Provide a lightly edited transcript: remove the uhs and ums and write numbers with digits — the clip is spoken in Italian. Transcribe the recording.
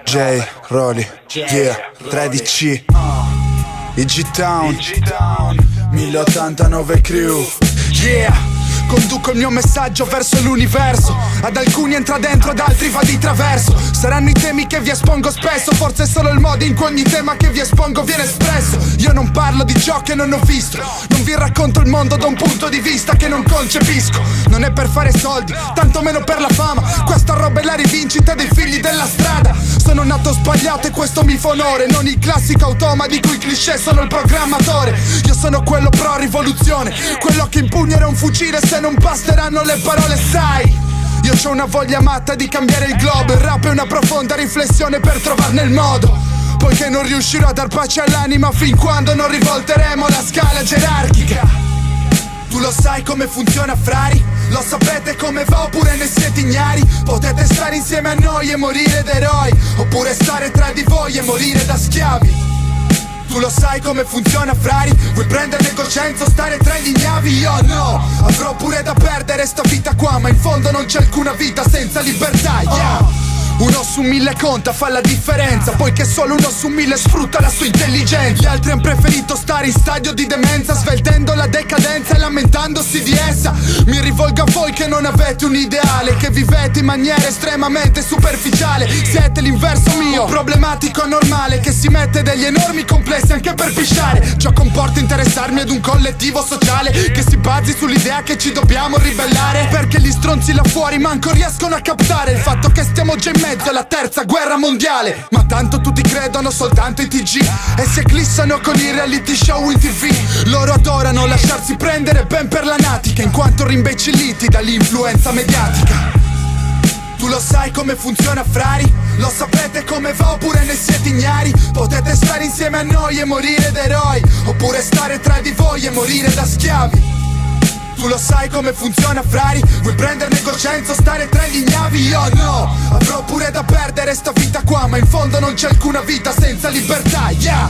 J, Rolly, yeah, 13C, i G-Town, 1089 crew, yeah. Conduco il mio messaggio verso l'universo. Ad alcuni entra dentro, ad altri va di traverso. Saranno i temi che vi espongo spesso. Forse è solo il modo in cui ogni tema che vi espongo viene espresso. Io non parlo di ciò che non ho visto. Non vi racconto il mondo da un punto di vista che non concepisco. Non è per fare soldi, tanto meno per la fama. Questa roba è la rivincita dei figli della strada. Sono nato sbagliato e questo mi fa onore. Non il classico automa di cui cliché sono il programmatore. Io sono quello pro rivoluzione, quello che impugnerà un fucile se non basteranno le parole, sai. Io c'ho una voglia matta di cambiare il globo. Il rap è una profonda riflessione per trovarne il modo. Poiché non riuscirò a dar pace all'anima fin quando non rivolteremo la scala gerarchica. Tu lo sai come funziona, frari? Lo sapete come va oppure ne siete ignari? Potete stare insieme a noi e morire da eroi, oppure stare tra di voi e morire da schiavi. Tu lo sai come funziona, frari? Vuoi prenderne coscienza o stare tra gli ignavi? Io no, avrò pure da perdere sta vita qua, ma in fondo non c'è alcuna vita senza libertà, yeah. Uno su 1000 conta, fa la differenza, poiché solo uno su 1000 sfrutta la sua intelligenza. Gli altri han preferito stare in stadio di demenza, sveltendo la decadenza e lamentandosi di essa. Mi rivolgo a voi che non avete un ideale, che vivete in maniera estremamente superficiale. Siete l'inverso mio, problematico anormale, che si mette degli enormi complessi anche per pisciare. Ciò comporta interessarmi ad un collettivo sociale che si basi sull'idea che ci dobbiamo ribellare, perché gli stronzi là fuori manco riescono a captare il fatto che stiamo già in mezzo alla terza guerra mondiale. Ma tanto tutti credono soltanto ai TG e si eclissano con i reality show in TV. Loro adorano lasciarsi prendere ben per la natica, in quanto rimbecilliti dall'influenza mediatica. Tu lo sai come funziona, frari? Lo sapete come va oppure ne siete ignari? Potete stare insieme a noi e morire da eroi, oppure stare tra di voi e morire da schiavi. Tu lo sai come funziona, frari? Vuoi prenderne coscienza o stare tra gli ignavi? Io no, avrò pure da perdere sta vita qua, ma in fondo non c'è alcuna vita senza libertà, yeah.